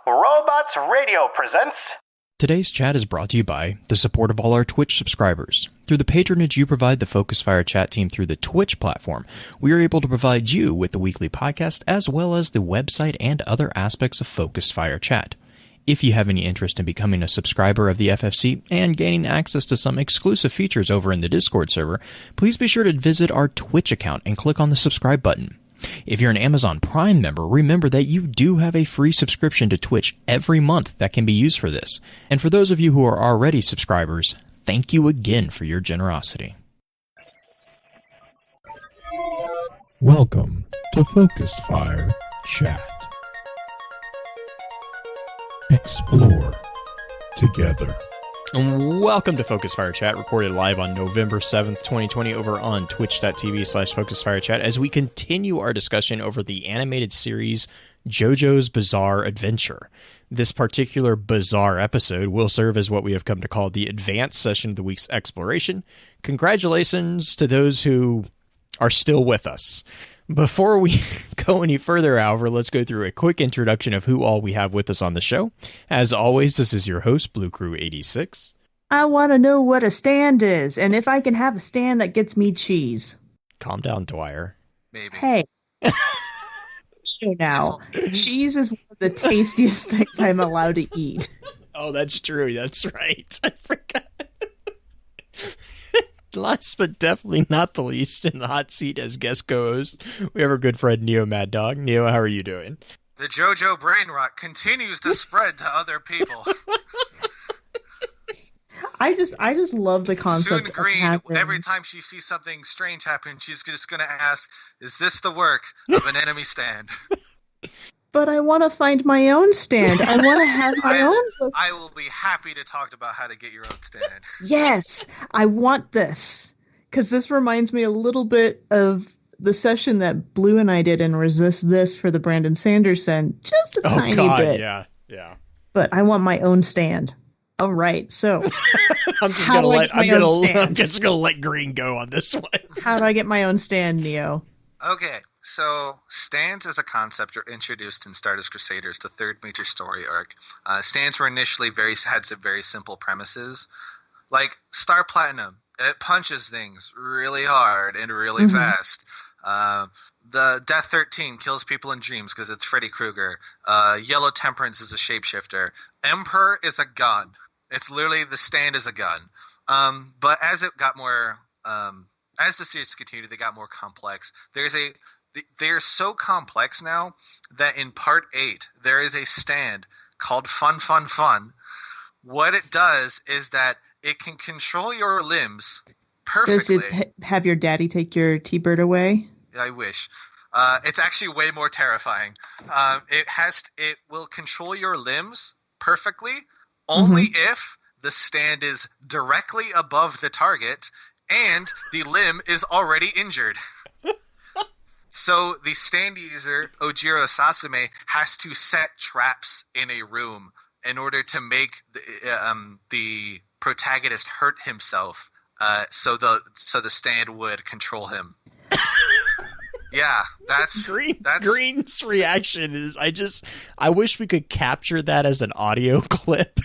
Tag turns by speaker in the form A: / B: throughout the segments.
A: Robots Radio presents...
B: Today's chat is brought to you by the support of all our Twitch subscribers. Through the patronage you provide the Focus Fire chat team through the Twitch platform, we are able to provide you with the weekly podcast as well as the website and other aspects of Focus Fire chat. If you have any interest in becoming a subscriber of the FFC and gaining access to some exclusive features over in the Discord server, please be sure to visit our Twitch account and click on the subscribe button. If you're an Amazon Prime member, remember that you do have a free subscription to Twitch every month that can be used for this. And for those of you who are already subscribers, thank you again for your generosity.
C: Welcome to Focus Fire Chat. Explore together.
B: And welcome to Focus Fire Chat, recorded live on November 7th, 2020 over on twitch.tv/FocusFireChat as we continue our discussion over the animated series JoJo's Bizarre Adventure. This particular bizarre episode will serve as what we have come to call the advanced session of the week's exploration. Congratulations to those who are still with us. Before we go any further, however, let's go through a quick introduction of who all we have with us on the show. As always, this is your host, Blue Crew 86.
D: I want to know what a stand is, and if I can have a stand that gets me cheese.
B: Calm down, Dwyer.
E: Maybe.
D: Hey. Now, cheese is one of the tastiest things I'm allowed to eat.
B: Oh, that's true. That's right. I forgot. Last but definitely not the least, in the hot seat as guest co-host, we have our good friend NeoMadDog. Neo, how are you doing?
E: The JoJo brain rot continues to spread to other people.
D: I just love the concept.
E: Soon Green, every time she sees something strange happen, she's just going to ask, is this the work of an enemy stand?
D: But I want to find my own stand. I want to have my own.
E: I will be happy to talk about how to get your own stand.
D: Yes, I want this. Because this reminds me a little bit of the session that Blue and I did in Resist This for the Brandon Sanderson. Just a tiny bit.
B: Yeah.
D: But I want my own stand. All right, so
B: I'm just gonna let Green go on this one.
D: How do I get my own stand, Neo?
E: Okay, so stands as a concept are introduced in Stardust Crusaders, the third major story arc. Stands were initially had some very simple premises, like Star Platinum. It punches things really hard and really fast. The Death 13 kills people in dreams because it's Freddy Krueger. Yellow Temperance is a shapeshifter. Emperor is a gun. It's literally the stand is a gun. But as it got more, as the series continued, they got more complex. They're so complex now that in part 8 there is a stand called Fun Fun Fun. What it does is that it can control your limbs perfectly.
D: Does it have your daddy take your T-bird away?
E: I wish. It's actually way more terrifying. It will control your limbs perfectly only if the stand is directly above the target and the limb is already injured. So the stand user, Ojiro Sasame, has to set traps in a room in order to make the protagonist hurt himself, so the stand would control him. Yeah, that's
B: Green's reaction is I wish we could capture that as an audio clip.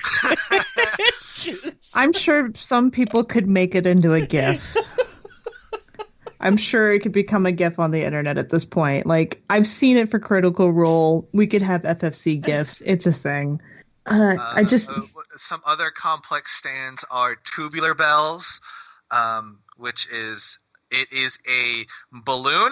D: I'm sure some people could make it into a GIF. I'm sure it could become a GIF on the internet at this point. Like, I've seen it for Critical Role. We could have FFC GIFs. It's a thing.
E: Some other complex stands are tubular bells, which is a balloon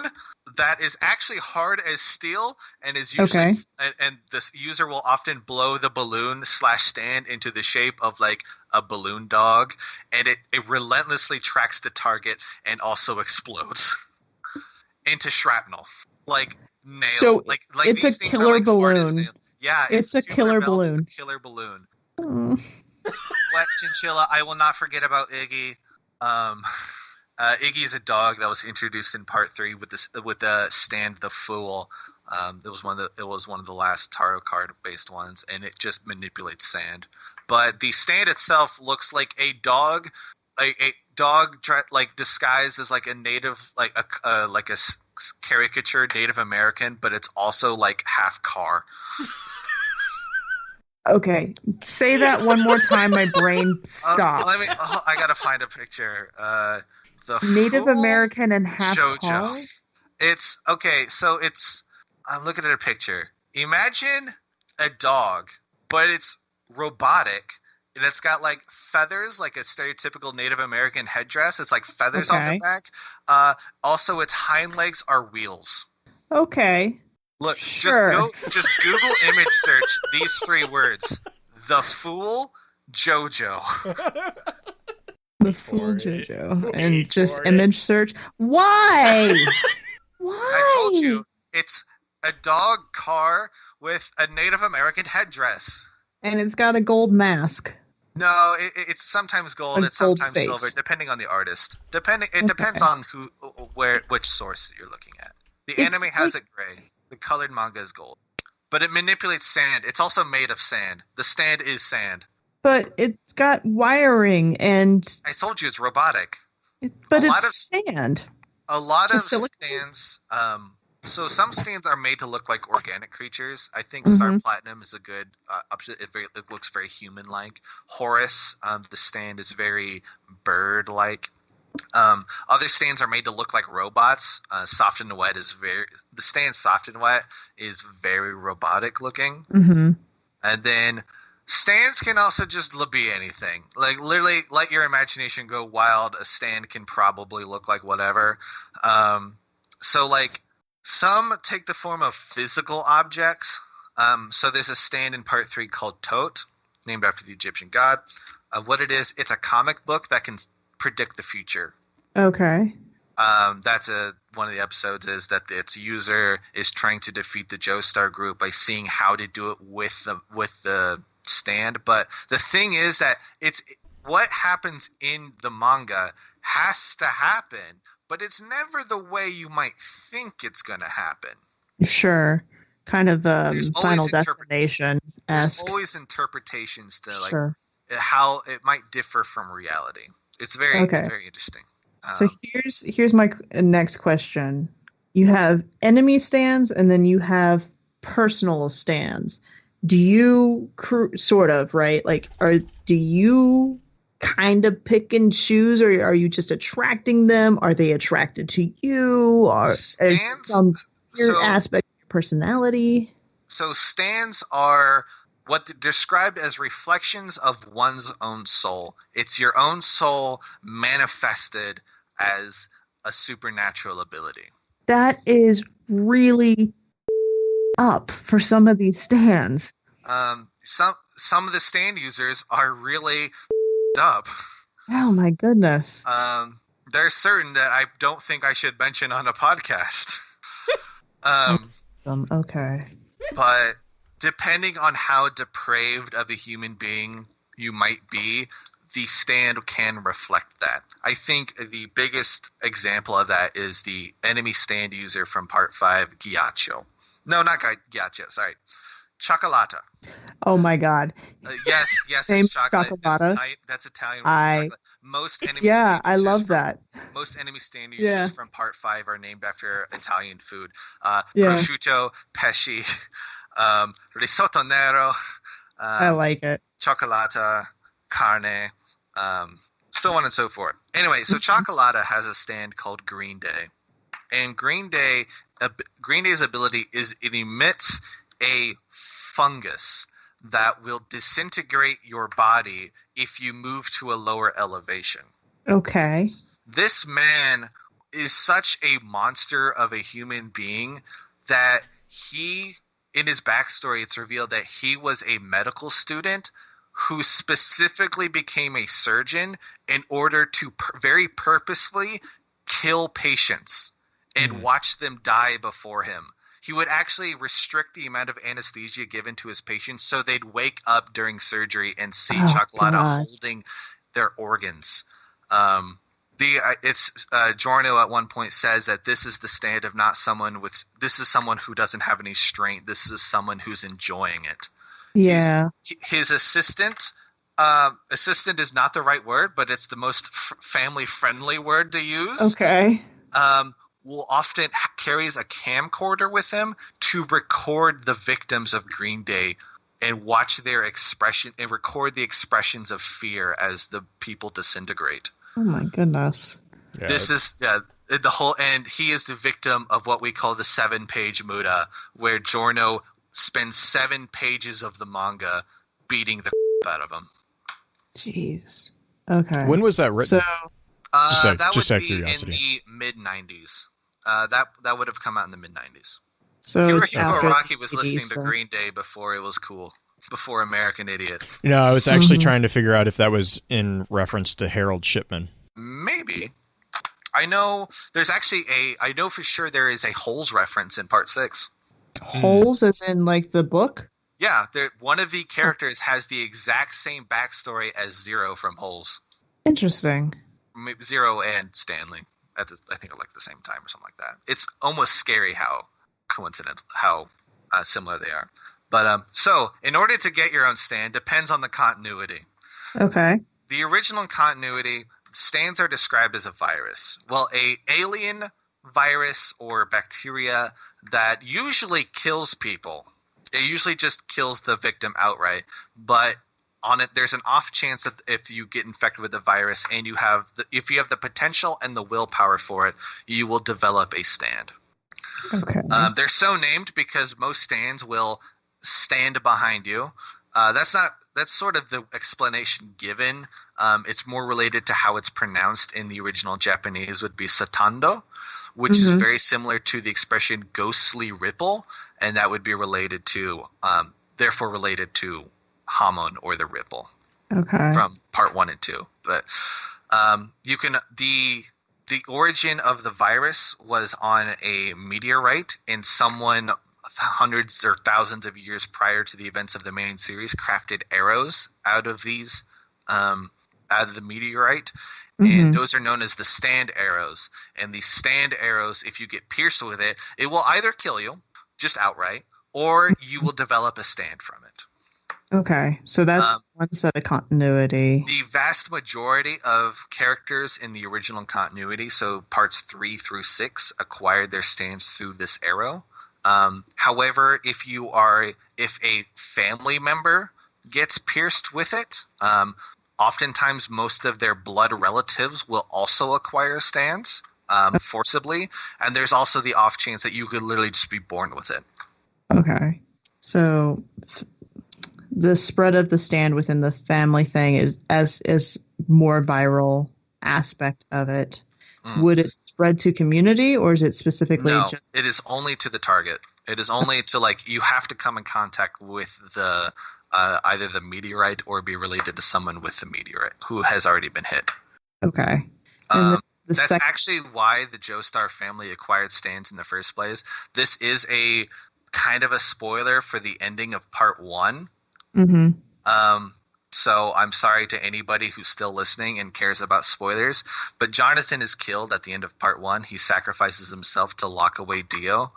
E: that is actually hard as steel and is usually and this user will often blow the balloon / stand into the shape of like a balloon dog, and it relentlessly tracks the target and also explodes into shrapnel like nail.
D: So
E: like
D: it's a killer balloon.
E: Yeah,
D: it's a killer balloon.
E: It's a killer balloon. Wet chinchilla. I will not forget about Iggy. Iggy is a dog that was introduced in part 3 with the Stand the Fool. It was one of the last tarot card based ones, and it just manipulates sand. But the stand itself looks like a dog, like disguised as like a native, like a caricature Native American, but it's also like half car.
D: Okay, say that one more time. My brain stopped.
E: I gotta find a picture. The
D: Native
E: Fool
D: American and half
E: JoJo.
D: car?
E: It's okay. So I'm looking at a picture. Imagine a dog, but it's robotic. And it's got like feathers, like a stereotypical Native American headdress. It's like feathers on the back. Also, its hind legs are wheels.
D: Okay.
E: Look,
D: sure.
E: just Google image search these 3 words: the Fool JoJo.
D: The Fool JoJo. And just image search. Why? Why?
E: I told you, it's a dog car with a Native American headdress.
D: And it's got a gold mask.
E: No, it's sometimes gold, it's sometimes silver, depending on the artist. It depends on which source you're looking at. The anime has it gray. The colored manga is gold. But it manipulates sand. It's also made of sand. The stand is sand.
D: But it's got wiring and...
E: I told you it's robotic.
D: But it's sand.
E: A lot of stands... So some stands are made to look like organic creatures. I think Star Platinum is a good option. It looks very human-like. Horus, the stand is very bird-like. Other stands are made to look like robots. Soft and Wet the stand Soft and Wet is very robotic looking.
D: Mm-hmm.
E: And then stands can also just be anything. Like literally, let your imagination go wild. A stand can probably look like whatever. So like some take the form of physical objects. So there's a stand in part 3 called Tot, named after the Egyptian god. What it is, it's a comic book that can predict the future.
D: Okay.
E: That's one of the episodes is that its user is trying to defeat the Joestar group by seeing how to do it with the stand. But the thing is that it's what happens in the manga has to happen, but it's never the way you might think it's going to happen.
D: Sure. Kind of Final Destination-esque.
E: There's always interpretations to how it might differ from reality. It's very interesting.
D: So here's my next question. You have enemy stands and then you have personal stands. Do you sort of, right? Like, do you kind of pick and choose, or are you just attracting them? Are they attracted to you? Or some weird aspect of your personality?
E: So stands are what described as reflections of one's own soul. It's your own soul manifested as a supernatural ability.
D: That is really up for some of these stands.
E: Some of the stand users are really up.
D: Oh my goodness.
E: There's certain that I don't think I should mention on a podcast.
D: Okay.
E: But depending on how depraved of a human being you might be, the stand can reflect that. I think the biggest example of that is the enemy stand user from Part 5, Ghiaccio. No, not Ghiaccio, sorry. Chocolata.
D: Oh my god.
E: Yes, it's chocolate. That's Italian. Chocolate. Most enemy stand
D: I love that.
E: Most enemy stand users from Part 5 are named after Italian food. Prosciutto, pesci, risotto nero.
D: I like it.
E: Chocolata, carne, so on and so forth. Anyway, so Chocolata has a stand called Green Day. And Green Day's ability is it emits a fungus that will disintegrate your body if you move to a lower elevation.
D: Okay.
E: This man is such a monster of a human being that in his backstory, it's revealed that he was a medical student who specifically became a surgeon in order to very purposefully kill patients and watch them die before him. He would actually restrict the amount of anesthesia given to his patients so they'd wake up during surgery and see Chocolata holding their organs. Giorno at one point says that this is the stand of this is someone who doesn't have any strength. This is someone who's enjoying it.
D: Yeah.
E: His assistant is not the right word, but it's the most family-friendly word to use.
D: Okay.
E: Will often carries a camcorder with him to record the victims of Green Day and watch their expression and record the expressions of fear as the people disintegrate.
D: Oh my goodness.
B: Yeah.
E: This is the whole, and he is the victim of what we call the 7-page muda, where Giorno spends 7 pages of the manga beating the out of him.
D: Jeez. Okay.
B: When was that written?
D: So
E: That
B: just
E: would
B: out of
E: be in
B: curiosity.
E: the mid-90s. That would have come out in the mid-90s.
D: so it's
E: Hirohiko
D: after
E: Araki was
D: the
E: listening
D: 80s,
E: to
D: so-
E: Green Day before it was cool, before American Idiot.
B: I was actually
D: Mhm.
B: trying to figure out if that was in reference to Harold Shipman.
E: Maybe. I know there's actually I know for sure there is a Holes reference in part 6.
D: Holes as in like the book?
E: Yeah, one of the characters has the exact same backstory as Zero from Holes.
D: Interesting.
E: Maybe Zero and Stanley I think at like the same time or something like that. It's almost scary how similar they are. But so in order to get your own stand depends on the continuity.
D: Okay.
E: The original continuity, stands are described as a virus. Well, a alien virus or bacteria that usually kills people. It usually just kills the victim outright. But on it, there's an off chance that if you get infected with the virus and if you have the potential and the willpower for it, you will develop a stand.
D: Okay.
E: They're so named because most stands will stand behind you. That's sort of the explanation given. It's more related to how it's pronounced in the original Japanese would be satando, which is very similar to the expression ghostly ripple, and that would be therefore related to Hamon or the ripple
D: Okay.
E: from part 1 and 2. But the origin of the virus was on a meteorite, and someone hundreds or thousands of years prior to the events of the main series crafted arrows out of the meteorite, and those are known as the stand arrows. And the stand arrows, if you get pierced with it, it will either kill you just outright, or you will develop a stand from it.
D: Okay. So that's one set of continuity.
E: The vast majority of characters in the original continuity, so parts 3 through 6, acquired their stands through this arrow. However, if a family member gets pierced with it, oftentimes most of their blood relatives will also acquire stands forcibly, and there's also the off chance that you could literally just be born with it.
D: Okay. So the spread of the stand within the family thing is more viral aspect of it. Would it spread to community, or is it specifically
E: No,
D: just
E: it is only to the target. It is only to you have to come in contact with the either the meteorite or be related to someone with the meteorite who has already been hit.
D: okay? And the
E: That's
D: second,
E: actually why the Joestar family acquired stands in the first place. This is a kind of a spoiler for the ending of part 1. So I'm sorry to anybody who's still listening and cares about spoilers, but Jonathan is killed at the end of part 1. He sacrifices himself to lock away Dio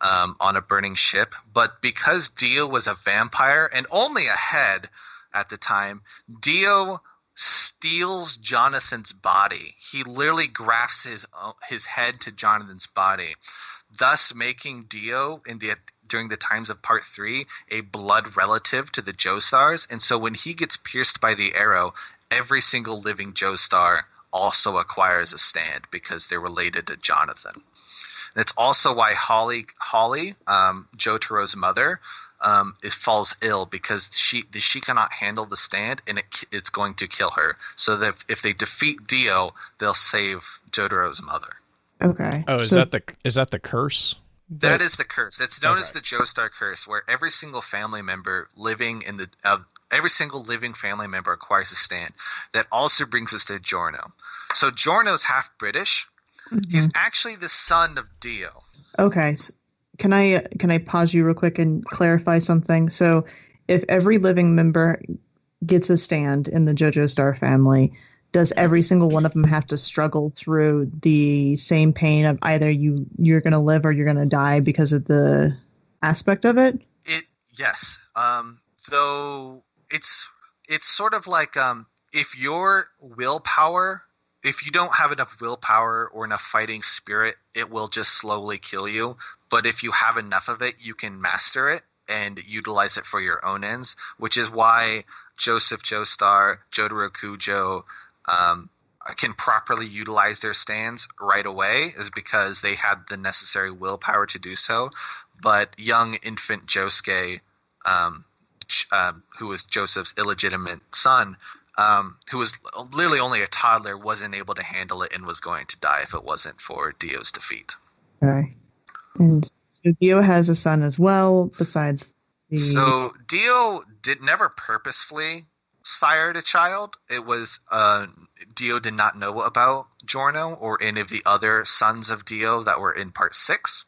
E: on a burning ship. But because Dio was a vampire and only a head at the time, Dio steals Jonathan's body. He literally grafts his head to Jonathan's body, thus making Dio during the times of part 3 a blood relative to the Joestars. And so when he gets pierced by the arrow, every single living Joestar also acquires a stand because they're related to Jonathan. And it's also why Holly, Jotaro's mother, falls ill because she cannot handle the stand, and it's going to kill her. So that if they defeat Dio, they'll save Jotaro's mother.
D: okay.
B: Oh, is that the curse?
E: That is the curse. It's known as
B: Okay.
E: the Joestar curse, where every single family member every single living family member acquires a stand. That also brings us to Giorno. So Giorno's half British. He's actually the son of Dio.
D: Okay. So can I pause you real quick and clarify something? So if every living member gets a stand in the JoJo Star family, does every single one of them have to struggle through the same pain of either you're going to live or you're going to die because of the aspect of it?
E: Yes. Though it's sort of like if your willpower, if you don't have enough willpower or enough fighting spirit, it will just slowly kill you. But if you have enough of it, you can master it and utilize it for your own ends, which is why Joseph Joestar, Jotaro Kujo can properly utilize their stands right away, is because they had the necessary willpower to do so. But young infant Josuke, who was Joseph's illegitimate son, who was literally only a toddler, wasn't able to handle it and was going to die if it wasn't for Dio's defeat.
D: Okay. And so Dio has a son as well, besides the...
E: So Dio never purposefully sired a child. It was Dio did not know about Giorno or any of the other sons of Dio that were in part 6.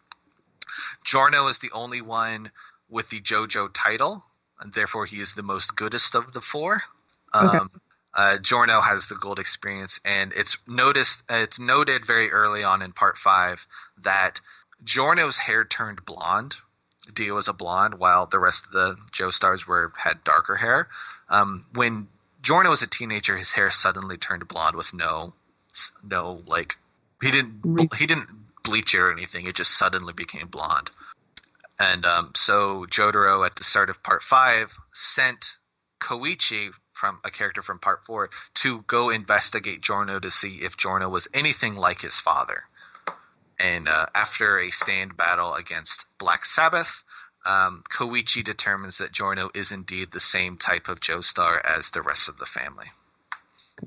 E: Giorno is the only one with the JoJo title, and therefore he is the most goodest of the 4.
D: Okay.
E: Giorno has the gold experience, and it's noted very early on in part 5 that Giorno's hair turned blonde. Dio was a blonde, while the rest of the Joestars had darker hair. When Giorno was a teenager, his hair suddenly turned blonde with no like he didn't bleach it or anything. It just suddenly became blonde. And so Jotaro at the start of part 5 sent Koichi, from a character from part 4, to go investigate Giorno to see if Giorno was anything like his father. And after a stand battle against Black Sabbath, Koichi determines that Giorno is indeed the same type of Joestar as the rest of the family.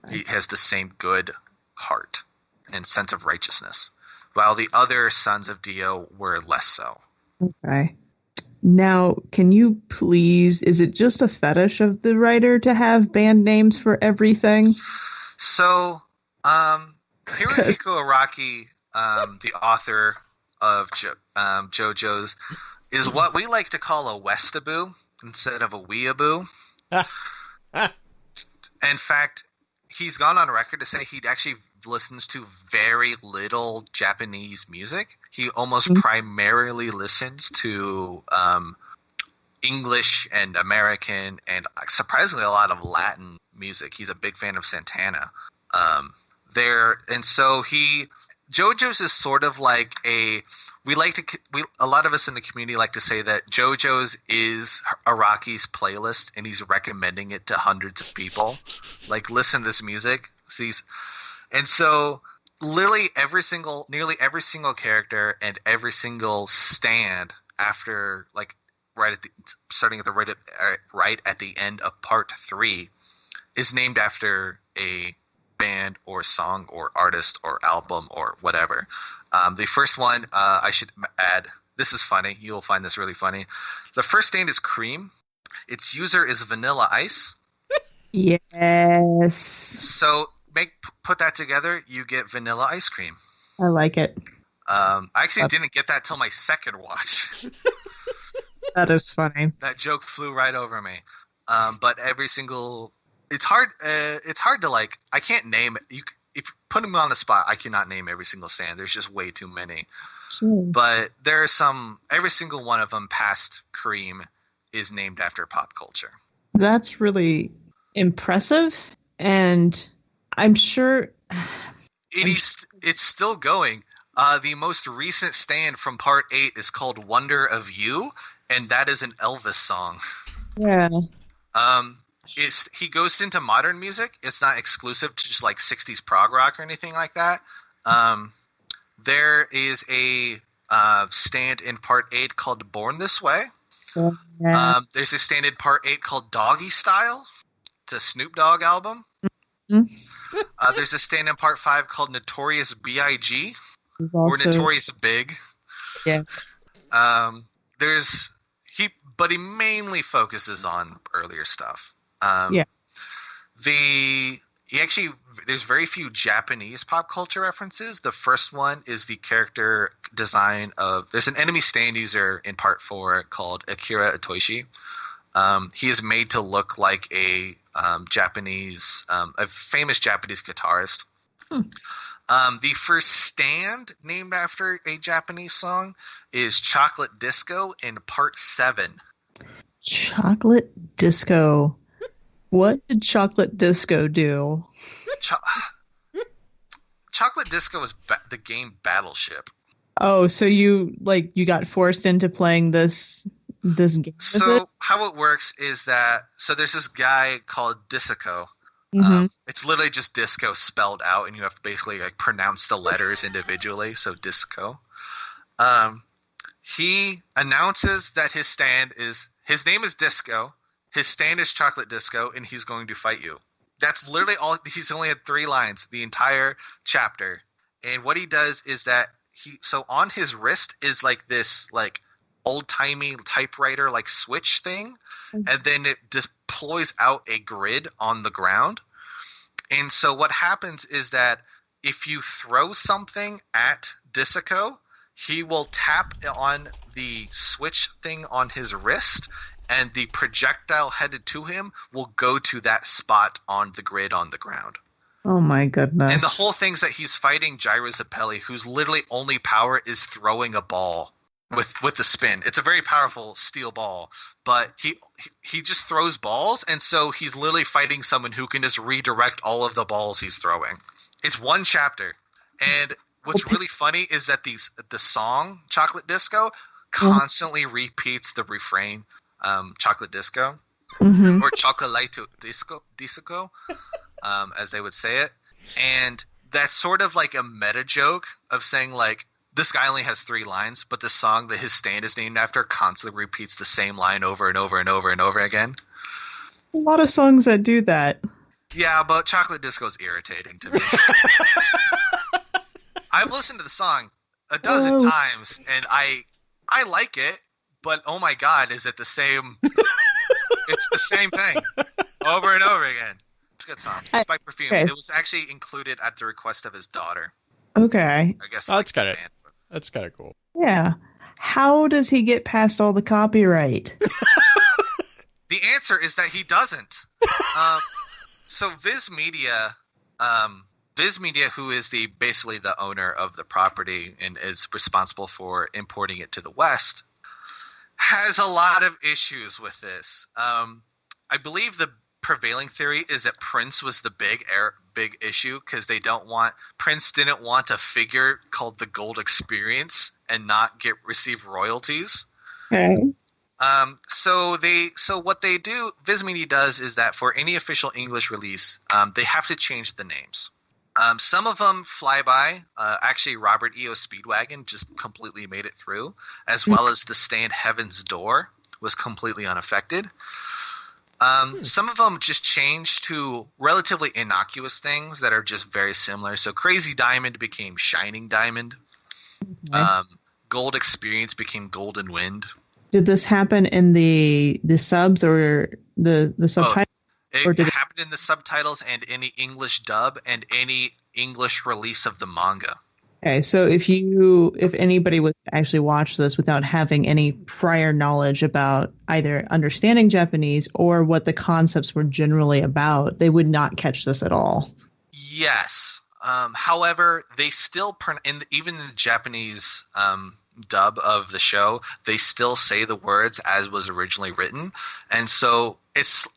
E: Okay. He has the same good heart and sense of righteousness, while the other sons of Dio were less so.
D: Okay. Now, can you please, is it just a fetish of the writer to have band names for everything?
E: So, Hirohiko Araki, the author of JoJo's, is what we like to call a Westaboo instead of a Weeaboo. In fact, he's gone on record to say he actually listens to very little Japanese music. He almost primarily listens to English and American and surprisingly a lot of Latin music. He's a big fan of Santana. JoJo's is sort of like a lot of us in the community like to say that JoJo's is Araki's playlist, and he's recommending it to hundreds of people. Like, listen to this music. And so nearly every single character and every single stand after, like, starting at the right at the end of part 3 is named after a band or song or artist or album or whatever. The first one, I should add, this is funny. You'll find this really funny. The first stand is Cream. Its user is Vanilla Ice.
D: Yes.
E: So put that together, you get Vanilla Ice Cream.
D: I like it.
E: I actually didn't get that till my second watch.
D: That is funny.
E: That joke flew right over me. But every single... It's hard to, like... I can't name it. If you put me on the spot, I cannot name every single stand. There's just way too many. Sure. But there are some... Every single one of them past Cream is named after pop culture.
D: That's really impressive. And I'm sure...
E: It's still going. The most recent stand from part 8 is called Wonder of You, and that is an Elvis song.
D: Yeah.
E: He goes into modern music. It's not exclusive to just like 60s prog rock or anything like that. There is a stand in part 8 called Born This Way. Yeah. There's a stand in part 8 called Doggy Style. It's a Snoop Dogg album. Mm-hmm. There's a stand in part 5 called Notorious B.I.G. Or Notorious Big.
D: Yeah.
E: But he mainly focuses on earlier stuff.
D: Yeah.
E: There's very few Japanese pop culture references. The first one is the character design of... There's an enemy stand user in part 4 called Akira Itoishi. He is made to look like a famous Japanese guitarist. The first stand named after a Japanese song is Chocolate Disco in part 7.
D: Chocolate Disco. What did Chocolate Disco do?
E: Chocolate Disco is the game Battleship.
D: Oh, so you got forced into playing this this game.
E: So how it works is that there's this guy called Disco. It's literally just disco spelled out, and you have to basically like pronounce the letters individually. So Disco. He announces that his name is Disco. His stand is Chocolate Disco, and he's going to fight you. That's literally all. He's only had 3 lines the entire chapter. And what he does is that so on his wrist is like this like old-timey typewriter like switch thing, and then it deploys out a grid on the ground. And so what happens is that if you throw something at Disco, he will tap on the switch thing on his wrist, and the projectile headed to him will go to that spot on the grid on the ground.
D: Oh my goodness.
E: And the whole thing's that he's fighting Gyro Zappelli, whose literally only power is throwing a ball with the spin. It's a very powerful steel ball, but he just throws balls, and so he's literally fighting someone who can just redirect all of the balls he's throwing. It's 1 chapter. And what's really funny is that the song Chocolate Disco constantly repeats the refrain, Chocolate Disco, or Chocolate Disco, as they would say it. And that's sort of like a meta joke of saying like, this guy only has 3 lines, but the song that his stand is named after constantly repeats the same line over and over and over and over again.
D: A lot of songs that do that.
E: Yeah, but Chocolate Disco is irritating to me. I've listened to the song a dozen times, and I like it, but oh my god, is it the same? It's the same thing over and over again. It's a good song. It's by Perfume.
D: Okay.
E: It was actually included at the request of his daughter.
D: Okay.
E: I guess
B: That's kind of cool.
D: Yeah. How does he get past all the copyright?
E: The answer is that he doesn't. So Viz Media, who is basically the owner of the property and is responsible for importing it to the West, has a lot of issues with this. I believe the prevailing theory is that Prince was the big issue because Prince didn't want a figure called the Gold Experience and not receive royalties.
D: Okay.
E: So what they do, Viz Media does, is that for any official English release, they have to change the names. Some of them fly by. Actually, Robert E.O. Speedwagon just completely made it through, as well as the stand Heaven's Door was completely unaffected. Some of them just changed to relatively innocuous things that are just very similar. So Crazy Diamond became Shining Diamond. Gold Experience became Golden Wind.
D: Did this happen in the subs or the subtitles?
E: It happened in the subtitles and any English dub and any English release of the manga.
D: Okay, so if anybody would actually watch this without having any prior knowledge about either understanding Japanese or what the concepts were generally about, they would not catch this at all.
E: Yes. However, they still even in the Japanese dub of the show, they still say the words as was originally written, and so it's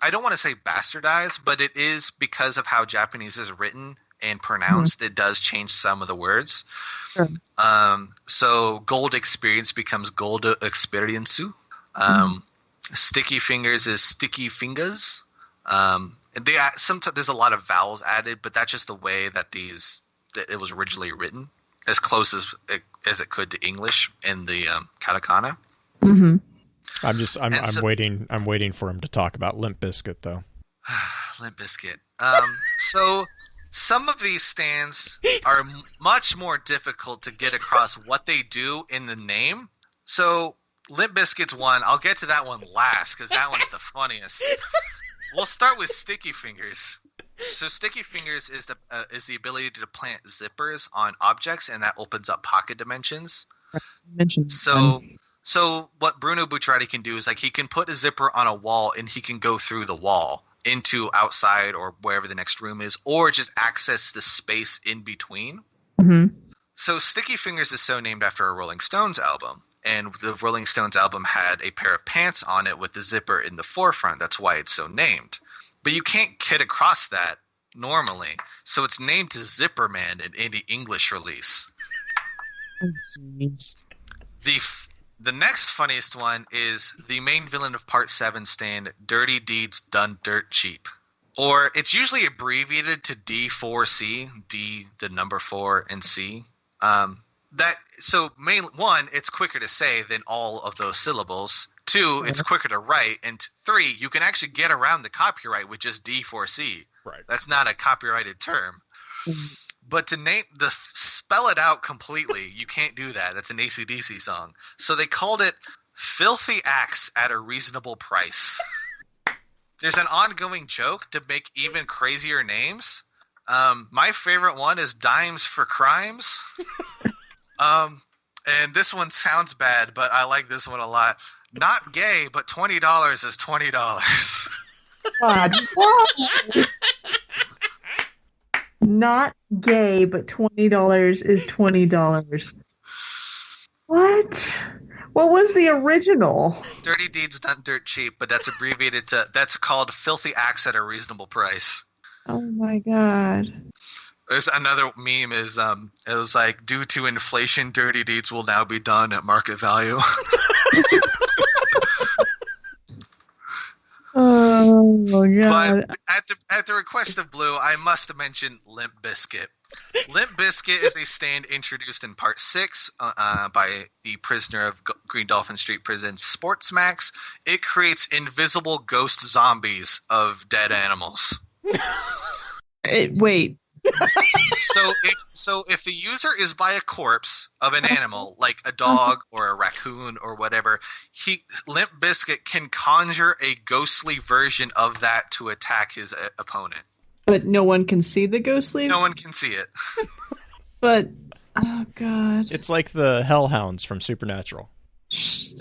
E: I don't want to say bastardized, but it is because of how Japanese is written and pronounced. It does change some of the words.
D: Sure.
E: So Gold Experience becomes Gold Experiensu. Sticky Fingers is Sticky Fingers. Sometimes there's a lot of vowels added, but that's just the way that it was originally written, as close as it could to English in the katakana.
D: Mm-hmm.
B: I'm waiting for him to talk about Limp Bizkit though.
E: Limp Bizkit. So some of these stands are much more difficult to get across what they do in the name. So Limp Bizkit's one. I'll get to that one last because that one's the funniest. We'll start with Sticky Fingers. So Sticky Fingers is the ability to plant zippers on objects, and that opens up pocket dimensions. So what Bruno Bucciarati can do is he can put a zipper on a wall and he can go through the wall into outside or wherever the next room is, or just access the space in between.
D: Mm-hmm.
E: So Sticky Fingers is so named after a Rolling Stones album, and the Rolling Stones album had a pair of pants on it with the zipper in the forefront. That's why it's so named. But you can't get across that normally, so it's named to Zipperman in any English release.
D: Oh, geez.
E: The next funniest one is the main villain of Part 7 stand, Dirty Deeds Done Dirt Cheap. Or it's usually abbreviated to D4C, D the number 4 and C. One, it's quicker to say than all of those syllables. 2, it's quicker to write. And 3, you can actually get around the copyright with just D4C.
B: Right.
E: That's not a copyrighted term. But to spell it out completely, you can't do that. That's an AC/DC song. So they called it Filthy Acts at a Reasonable Price. There's an ongoing joke to make even crazier names. My favorite one is Dimes for Crimes. And this one sounds bad, but I like this one a lot. Not gay, but $20 is $20.
D: God, what? Not gay, but $20 is $20. What? What was the original?
E: Dirty Deeds Done Dirt Cheap, but that's abbreviated to, that's called Filthy Acts at a Reasonable Price.
D: Oh my god.
E: There's another meme is, it was like, due to inflation, dirty deeds will now be done at market value.
D: Oh god.
E: But at the request of Blue, I must mention Limp Bizkit. Limp Bizkit is a stand introduced in Part 6 by the prisoner of Green Dolphin Street Prison, Sportsmax. It creates invisible ghost zombies of dead animals.
D: Wait.
E: So if the user is by a corpse of an animal, like a dog or a raccoon or whatever, Limp Bizkit can conjure a ghostly version of that to attack his opponent.
D: But no one can see the ghostly?
E: No one can see it.
D: But, oh god.
B: It's like the Hellhounds from Supernatural.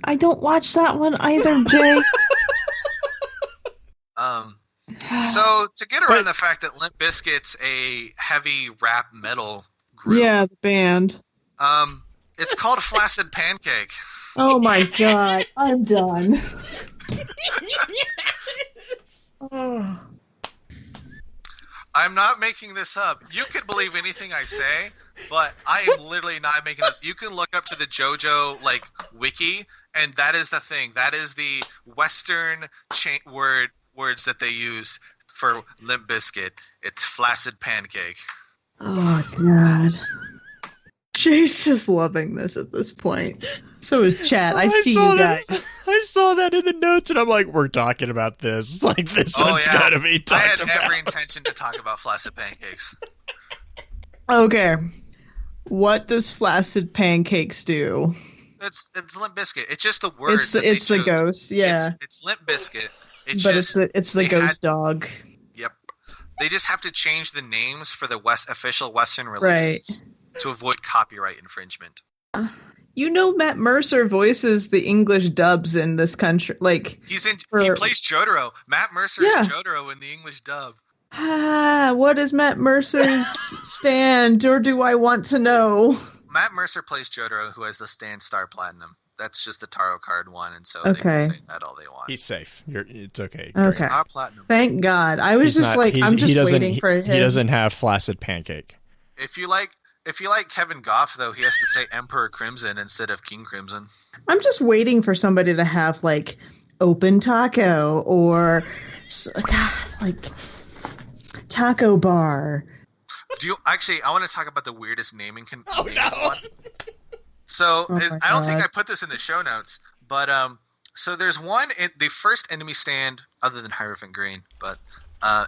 D: I don't watch that one either, Jay.
E: So to get around the fact that Limp Bizkit's a heavy rap metal group.
D: Yeah, the band.
E: It's called Flaccid Pancake.
D: Oh my god, I'm done. Oh.
E: I'm not making this up. You can believe anything I say, but I am literally not making this. You can look up to the JoJo wiki, and that is the thing. That is the Western words that they use for Limp Bizkit. It's Flaccid Pancake.
D: Oh god. Jay's just loving this at this point. So is chat. I see you guys.
B: I saw that in the notes, and I'm like, we're talking about this. Like, this one's got to be talked about.
E: I had every intention to talk about Flaccid Pancakes.
D: Okay. What does Flaccid Pancakes do?
E: It's Limp Bizkit. It's just the words.
D: It's the ghost, yeah.
E: It's Limp Bizkit.
D: It's the ghost dog.
E: Yep. They just have to change the names for the official Western releases to avoid copyright infringement.
D: You know, Matt Mercer voices the English dubs in this country. He
E: plays Jotaro. Matt Mercer is Jotaro in the English dub.
D: What is Matt Mercer's stand, or do I want to know?
E: Matt Mercer plays Jotaro, who has the stand Star Platinum. That's just the Tarot card one, and so they can say that all they want.
B: He's safe. It's okay.
D: Okay.
E: Star Platinum.
D: Thank God. I was I'm just waiting for him.
B: He doesn't have Flaccid Pancake.
E: If you like Kevin Goff, though, he has to say Emperor Crimson instead of King Crimson.
D: I'm just waiting for somebody to have Open Taco or Taco Bar.
E: I want to talk about the weirdest naming one. So I don't think I put this in the show notes, but so there's one. The first enemy stand, other than Hierophant Green, but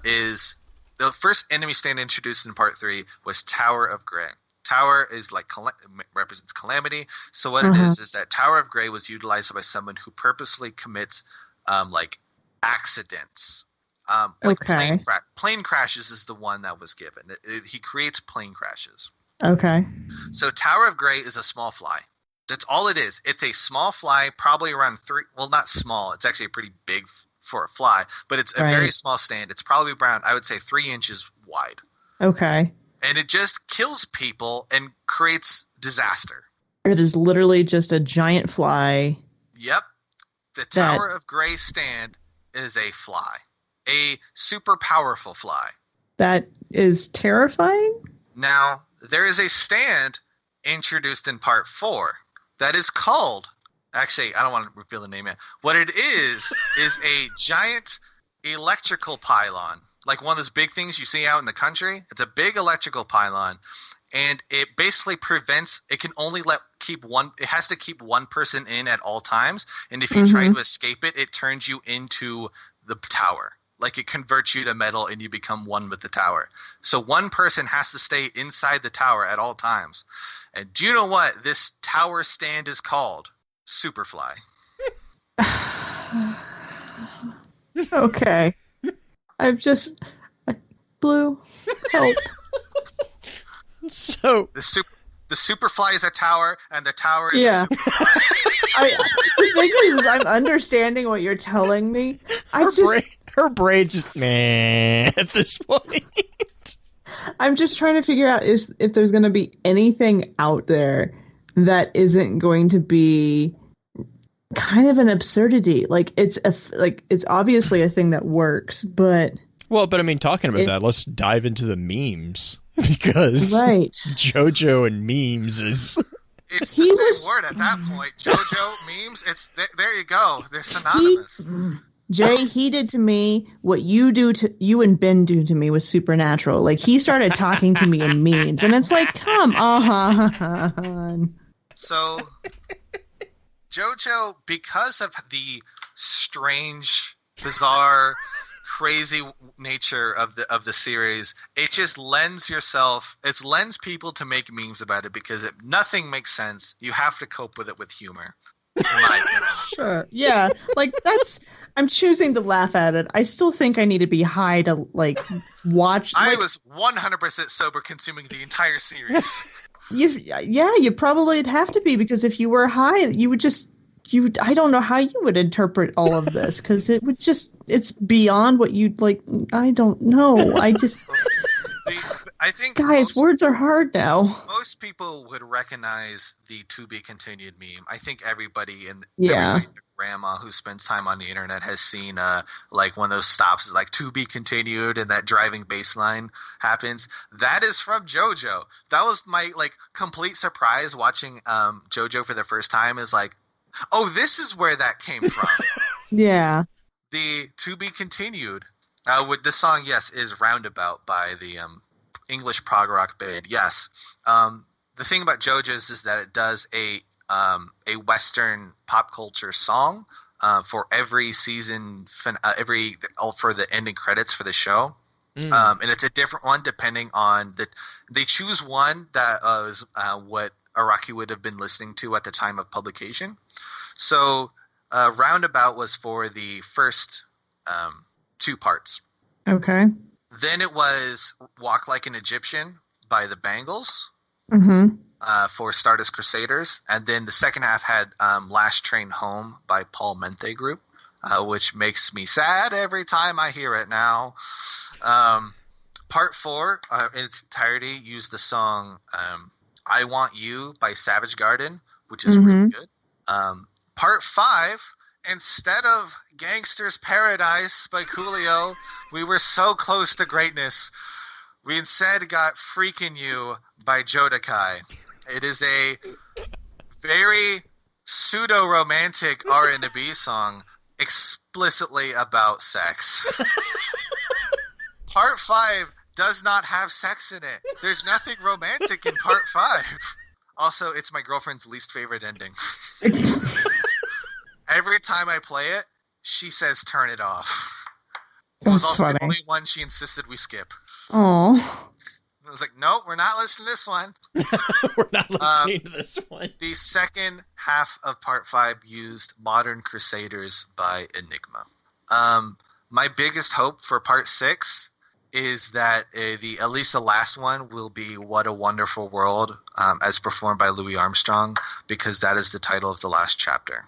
E: is the first enemy stand introduced in Part 3 was Tower of Grey. Tower is represents calamity. So what it is that Tower of Grey was utilized by someone who purposely commits accidents. Plane crashes is the one that was given. He creates plane crashes.
D: Okay.
E: So Tower of Grey is a small fly. That's all it is. It's a small fly, probably around 3. Well, not small. It's actually pretty big for a fly, but it's a very small stand. It's probably around, I would say, 3 inches wide. Okay. And it just kills people and creates disaster.
D: It is literally just a giant fly.
E: Yep. The Tower of Grey stand is a fly. A super powerful fly.
D: That is terrifying?
E: Now, there is a stand introduced in Part 4 that is called Actually, I don't want to reveal the name yet. What it is a giant electrical pylon. Like one of those big things you see out in the country. It's a big electrical pylon. And it basically prevents, it can only it has to keep one person in at all times. And if you try to escape it, it turns you into the tower. Like it converts you to metal and you become one with the tower. So one person has to stay inside the tower at all times. And do you know what this tower stand is called? Superfly.
D: Okay. Blue, help.
B: So
E: the Superfly is a tower, and the tower is
D: Yeah.
E: a Superfly.
D: The thing is, I'm understanding what you're telling me.
B: her brain just man at this point.
D: I'm just trying to figure out if there's going to be anything out there that isn't going to be kind of an absurdity. Like it's obviously a thing that works, but
B: I mean, talking about that, let's dive into the memes because
D: right.
B: JoJo and memes is.
E: It's the same word at that point. JoJo memes. There you go. They're synonymous.
D: Jay, he did to me what you and Ben do to me with Supernatural. Like he started talking to me in memes, and it's like, come on.
E: So, JoJo, because of the strange, bizarre, crazy nature of the series, it just lends people to make memes about it because nothing makes sense. You have to cope with it with humor.
D: Sure. Yeah. Like I'm choosing to laugh at it. I still think I need to be high to watch.
E: I was 100% sober consuming the entire series.
D: You probably'd have to be, because if you were high, I don't know how you would interpret all of this, because it's beyond what you'd like. I don't know. I think guys, words are hard now.
E: Most people would recognize the to be continued meme. I think everybody grandma who spends time on the internet has seen one of those stops like to be continued, and that driving bass line happens. That is from JoJo. That was my complete surprise watching JoJo for the first time, is like, oh, this is where that came from.
D: Yeah.
E: The to be continued with the song, yes, is Roundabout by the English prog rock band. Yes. The thing about JoJo's is that it does a Western pop culture song for every season, for the ending credits for the show. And it's a different one depending on they choose one that is what Araki would have been listening to at the time of publication. So Roundabout was for the first 2 parts.
D: Okay.
E: Then it was Walk Like an Egyptian by the Bangles for Stardust Crusaders. And then the second half had Last Train Home by Paul Mente Group, which makes me sad every time I hear it now. Part 4 in its entirety used the song I Want You by Savage Garden, which is really good. Part 5, instead of Gangster's Paradise by Coolio, We Were So Close to Greatness, we instead got Freakin' You by Jodakai. It is a very pseudo-romantic R&B song explicitly about sex. Part 5 does not have sex in it. There's nothing romantic in Part 5. Also, it's my girlfriend's least favorite ending. Every time I play it, she says turn it off. It was also the only one she insisted we skip.
D: Oh.
E: I was like, no, we're not listening to this one.
B: We're not listening to this one.
E: The second half of Part 5 used Modern Crusaders by Enigma. My biggest hope for Part 6 is that at least the last one will be What a Wonderful World, as performed by Louis Armstrong, because that is the title of the last chapter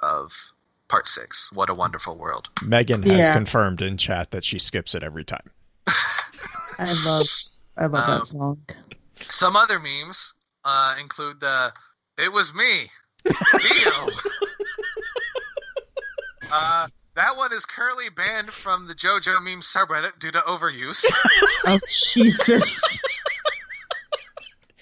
E: of Part 6, What a Wonderful World.
B: Megan has confirmed in chat that she skips it every time.
D: I love that song.
E: Some other memes include the "It was me, Dio." That one is currently banned from the JoJo meme subreddit due to overuse.
D: Oh Jesus!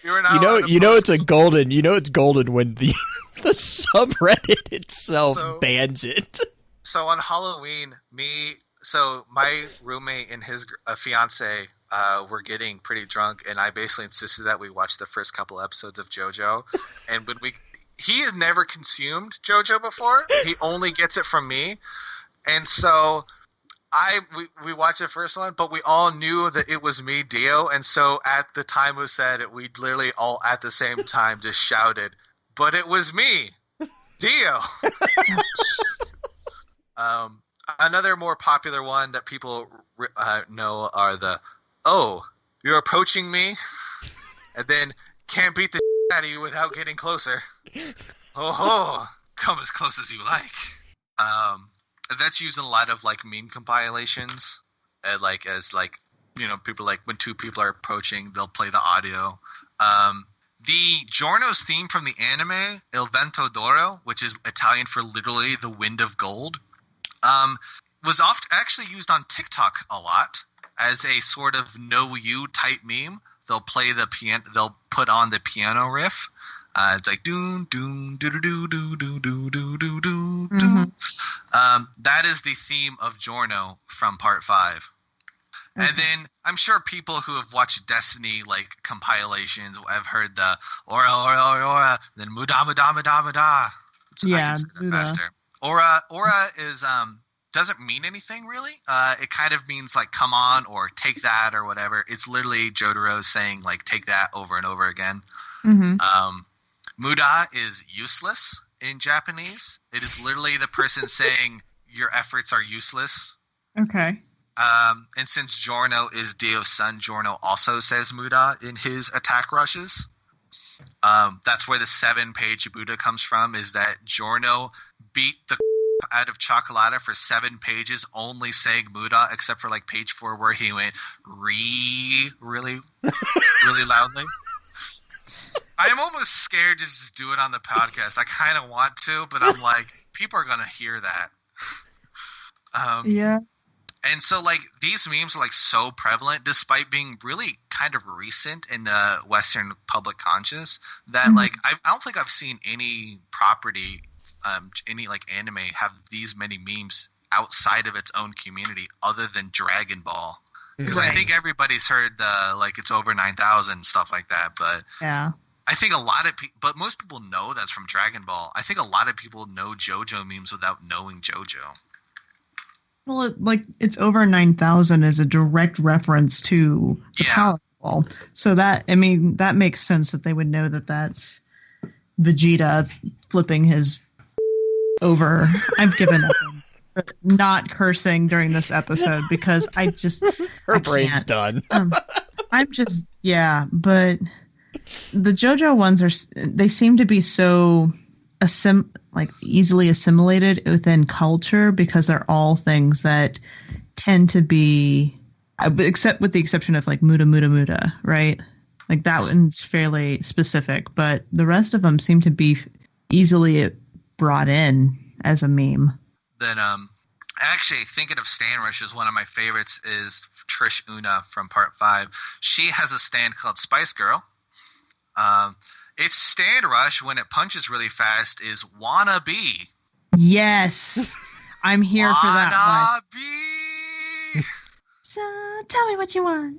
B: You know it's a golden. You know it's golden when the The subreddit itself bans it.
E: So on Halloween, my roommate and his fiance were getting pretty drunk, and I basically insisted that we watch the first couple episodes of JoJo. And he has never consumed JoJo before. He only gets it from me. And so we watched the first one, but we all knew that it was me, Dio. And so at the time it was said, we literally all at the same time just shouted, "But it was me, Dio." Another more popular one that people know are the, "Oh, you're approaching me," and then "Can't beat the shit out of you without getting closer." Oh, come as close as you like. That's used in a lot of like meme compilations, and like as like, you know, people like when two people are approaching, they'll play the audio. The Giorno's theme from the anime Il Vento d'Oro, which is Italian for literally the wind of gold, was often actually used on TikTok a lot as a sort of no you type meme. They'll play the piano, they'll put on the piano riff. It's like doon doon doo doo doo doo doo doo doo doo doo. That is the theme of Giorno from Part 5. Okay. And then I'm sure people who have watched Destiny like compilations have heard the Ora Ora Ora Ora, then Muda Muda Muda Muda.
D: Yeah,
E: I can say that faster. Ora is doesn't mean anything really. It kind of means like come on or take that or whatever. It's literally Jotaro saying like take that over and over again.
D: Mm-hmm.
E: Muda is useless in Japanese. It is literally the person saying your efforts are useless.
D: Okay.
E: And since Giorno is Dio's son, Giorno also says Muda in his attack rushes. That's where the 7-page Buddha comes from, is that Giorno beat the out of Chocolata for 7 pages, only saying Muda, except for like page 4 where he went really loudly. I am almost scared to just do it on the podcast. I kind of want to, but I'm like, people are going to hear that.
D: Yeah.
E: And so, like, these memes are, like, so prevalent, despite being really kind of recent in the Western public conscious, that, like, I don't think I've seen any property, any, like, anime have these many memes outside of its own community other than Dragon Ball. Because I think everybody's heard the, like, it's over 9,000, stuff like that, but...
D: Yeah.
E: I think a lot of people, but most people know that's from Dragon Ball. I think a lot of people know JoJo memes without knowing JoJo.
D: Well, it's over 9,000 is a direct reference to the Power Ball. So that makes sense that they would know that that's Vegeta flipping his over. I've given up not cursing during this episode because I
B: brain's done.
D: But the JoJo ones they seem to be so easily assimilated within culture because they're all things that tend to be, except with the exception of like Muda Muda Muda, right? Like that one's fairly specific, but the rest of them seem to be easily brought in as a meme.
E: Then, actually, thinking of Stan Rushes, one of my favorites is Trish Una from Part 5. She has a stand called Spice Girl. Its stand rush when it punches really fast is wanna be.
D: Yes, I'm here for that one.
E: Wanna be.
D: So tell me what you want.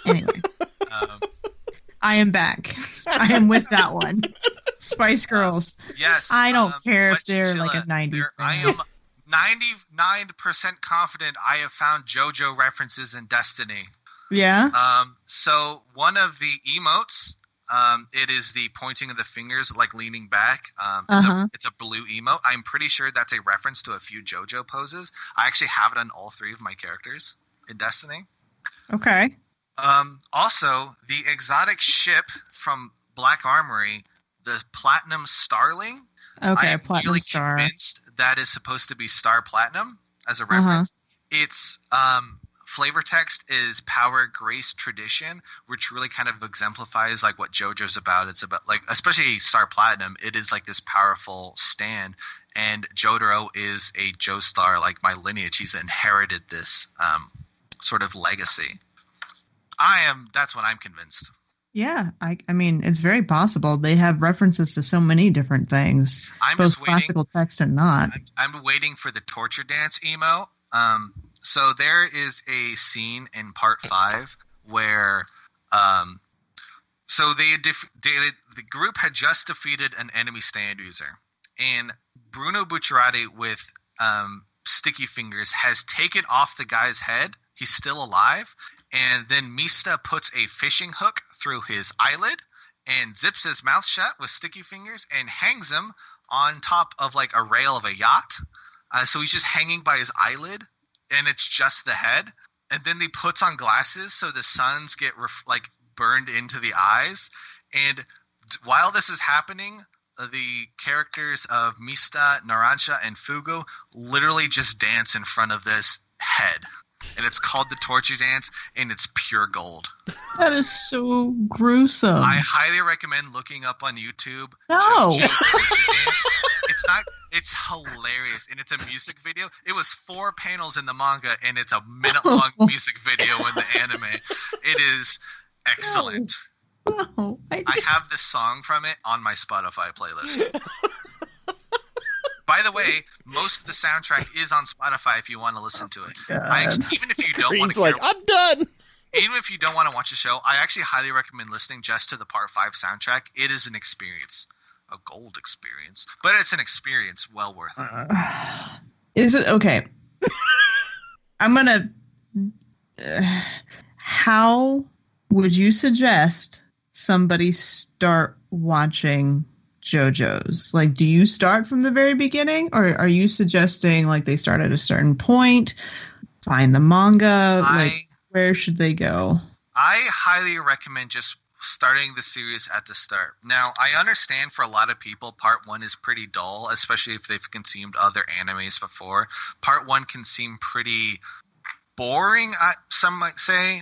D: Anyway, I am back. I am with that one. Spice Girls.
E: Yes.
D: I don't care if they're like a 90s.
E: I am 99% confident I have found JoJo references in Destiny.
D: Yeah.
E: So one of the emotes. It is the pointing of the fingers, like leaning back. It's a blue emote. I'm pretty sure that's a reference to a few JoJo poses. I actually have it on all 3 of my characters in Destiny.
D: Okay.
E: Also, the exotic ship from Black Armory, the Platinum Starling.
D: Okay,
E: I'm
D: Platinum
E: really
D: Star.
E: convinced that is supposed to be Star Platinum as a reference. It's flavor text is power, grace, tradition, which really kind of exemplifies like what JoJo's about. It's about like, especially Star Platinum, it is like this powerful stand, and Jotaro is a Joestar, like my lineage. He's inherited this sort of legacy. That's what I'm convinced.
D: Yeah, I mean, it's very possible. They have references to so many different things, both classical text and not.
E: I'm waiting for the torture dance emo. So there is a scene in part 5 where, so the group had just defeated an enemy stand user, and Bruno Bucciarati with sticky fingers has taken off the guy's head. He's still alive. And then Mista puts a fishing hook through his eyelid and zips his mouth shut with sticky fingers and hangs him on top of like a rail of a yacht. So he's just hanging by his eyelid, and it's just the head. And then he puts on glasses so the suns get burned into the eyes. And while this is happening, the characters of Mista, Narancia, and Fugo literally just dance in front of this head. And it's called the torture dance, and it's pure gold.
D: That is so gruesome.
E: I highly recommend looking up on YouTube.
D: No.
E: JoJo's torture dance. It's hilarious, and it's a music video. It was 4 panels in the manga, and it's a minute-long music video in the anime. It is excellent.
D: No,
E: I have the song from it on my Spotify playlist. By the way, most of the soundtrack is on Spotify if you want to listen to it. Even if you don't want to
B: I'm done.
E: Even if you don't want to watch the show, I actually highly recommend listening just to the Part 5 soundtrack. It is an experience. A gold experience. But it's an experience well worth it.
D: Is it? Okay. I'm going to... how would you suggest somebody start watching JoJo's? Like, do you start from the very beginning, or are you suggesting like they start at a certain point, find the manga? Where should they go?
E: I highly recommend just starting the series at the start. Now, I understand for a lot of people, part 1 is pretty dull, especially if they've consumed other animes before. Part 1 can seem pretty boring, some might say.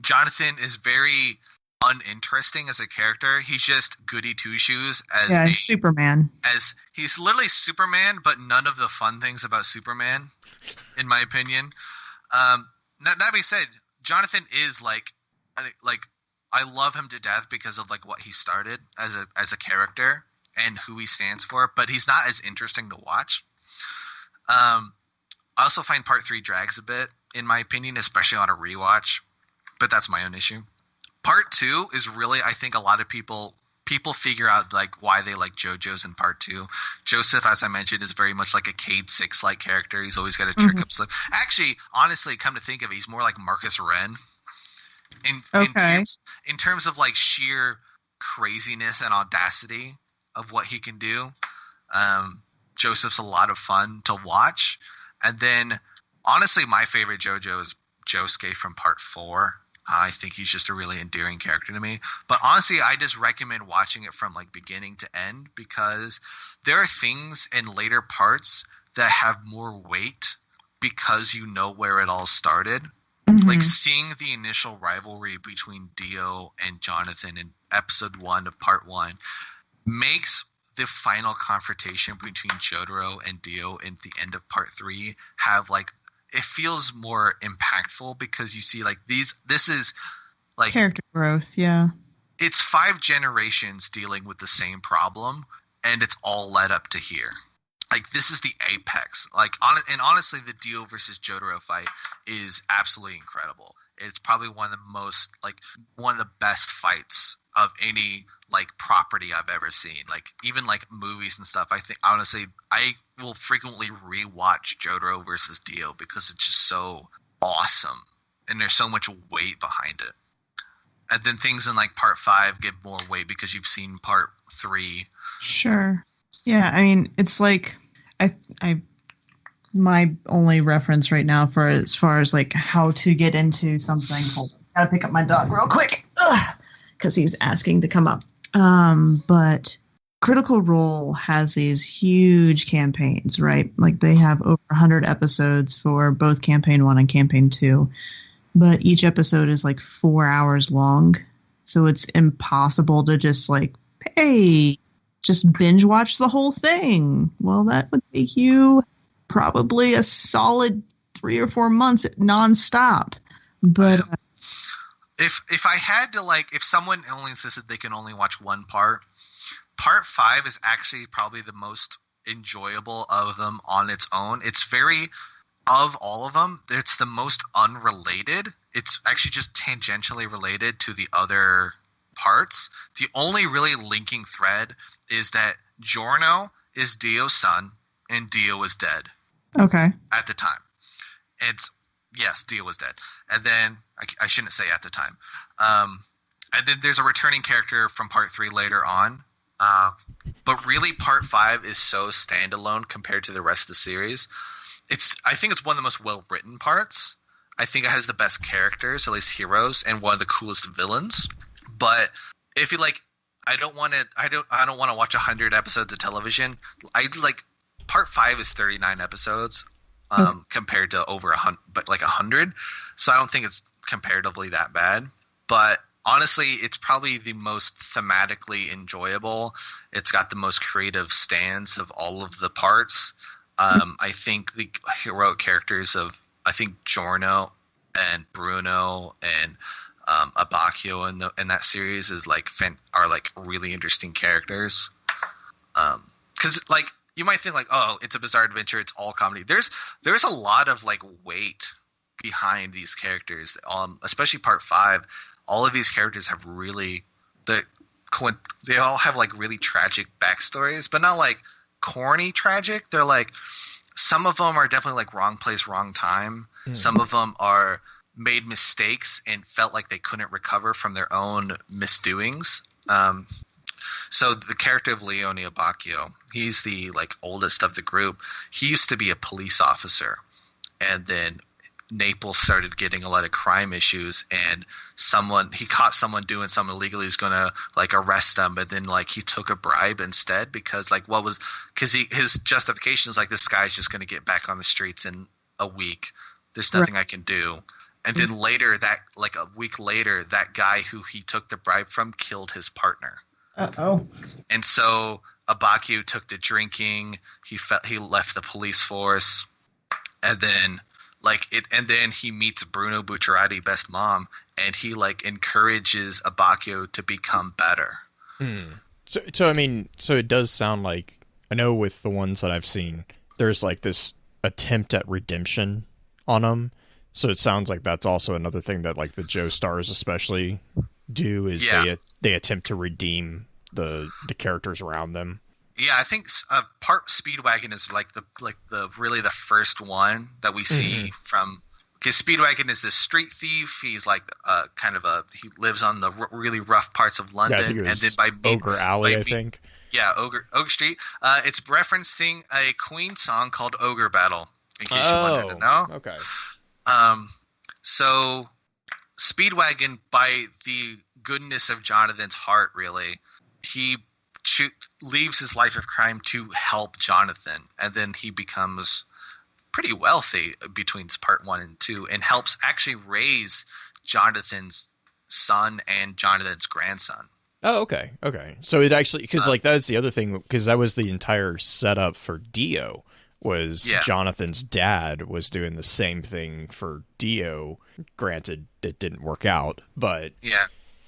E: Jonathan is very uninteresting as a character. He's just goody two shoes as
D: Superman.
E: As he's literally Superman, but none of the fun things about Superman, in my opinion. That being said, Jonathan is like I love him to death because of like what he started as a character and who he stands for, but he's not as interesting to watch. I also find part 3 drags a bit, in my opinion, especially on a rewatch, but that's my own issue. Part 2 is really, I think a lot of people figure out like why they like JoJo's in part 2. Joseph, as I mentioned, is very much like a Cade 6 like character. He's always got a trick up slip. Actually, honestly, come to think of it, he's more like Marcus Wren in terms of like sheer craziness and audacity of what he can do. Joseph's a lot of fun to watch. And then honestly, my favorite JoJo is Josuke from part 4. I think he's just a really endearing character to me. But honestly, I just recommend watching it from like beginning to end, because there are things in later parts that have more weight because you know where it all started. Mm-hmm. Like seeing the initial rivalry between Dio and Jonathan in episode 1 of part 1 makes the final confrontation between Jotaro and Dio in the end of part 3 have like, it feels more impactful because you see like this is like
D: character growth. Yeah.
E: It's 5 generations dealing with the same problem, and it's all led up to here. Like this is the apex. Like honestly, the Dio versus Jotaro fight is absolutely incredible. It's probably one of the best fights of any like property I've ever seen. Like even like movies and stuff. I think honestly, I will frequently rewatch Jotaro versus Dio because it's just so awesome, and there's so much weight behind it. And then things in like part 5 give more weight because you've seen part 3.
D: Sure. Yeah, I mean, it's like I my only reference right now for as far as like how to get into something. Hold on, gotta pick up my dog real quick because he's asking to come up. But Critical Role has these huge campaigns, right? Like they have over 100 episodes for both campaign 1 and campaign 2, but each episode is like 4 hours long, so it's impossible to just like, hey, just binge watch the whole thing. Well, that would take you probably a solid 3 or 4 months nonstop. But
E: if I had to, like, if someone only insisted they can only watch one part 5 is actually probably the most enjoyable of them on its own. It's very, of all of them, it's the most unrelated. It's actually just tangentially related to the other parts. The only really linking thread is that Giorno is Dio's son and Dio is dead.
D: Okay.
E: At the time. Yes, Dio was dead. And then, I shouldn't say at the time. And then there's a returning character from part 3 later on. But really, part 5 is so standalone compared to the rest of the series. I think it's one of the most well-written parts. I think it has the best characters, at least heroes, and one of the coolest villains. But if you like, I don't want to watch 100 episodes of television. Part 5 is 39 episodes. Compared to over 100, so I don't think it's comparatively that bad. But honestly, it's probably the most thematically enjoyable. It's got the most creative stands of all of the parts. I think the heroic characters of Giorno and Bruno and Abbacchio in that series are really interesting characters. Because you might think oh, it's a bizarre adventure, it's all comedy. There's a lot of weight behind these characters. Especially part 5. All of these characters have they all have really tragic backstories, but not corny tragic. They're some of them are definitely wrong place, wrong time. Some of them are made mistakes and felt like they couldn't recover from their own misdoings. So the character of Leone Abbacchio, he's the oldest of the group. He used to be a police officer, and then Naples started getting a lot of crime issues, and he caught someone doing something illegal. He was gonna arrest them, but then he took a bribe instead because his justification is this guy's just gonna get back on the streets in a week. There's nothing I can do. And then later, a week later, that guy who he took the bribe from killed his partner.
D: Uh-oh.
E: And so Abbacchio took to drinking. He left the police force, and then he meets Bruno Bucciarati, best mom, and he encourages Abbacchio to become better.
B: So it does sound like, I know with the ones that I've seen, there's this attempt at redemption on them. So it sounds like that's also another thing that the Joe stars especially do, is they attempt to redeem the characters around them.
E: Yeah, I think part Speedwagon is the really the first one that we see from, because Speedwagon is this street thief. He's he lives on the really rough parts of London,
B: I think it was
E: and then by
B: Ogre Alley, I think.
E: Yeah, Ogre Street. It's referencing a Queen song called Ogre Battle. In case you wanted to know.
B: Okay.
E: So Speedwagon, by the goodness of Jonathan's heart, really, he leaves his life of crime to help Jonathan, and then he becomes pretty wealthy between part 1 and 2, and helps actually raise Jonathan's son and Jonathan's grandson.
B: Oh, okay. So it actually, because that's the other thing, because that was the entire setup for Dio. Jonathan's dad was doing the same thing for Dio. Granted, it didn't work out, but
E: yeah,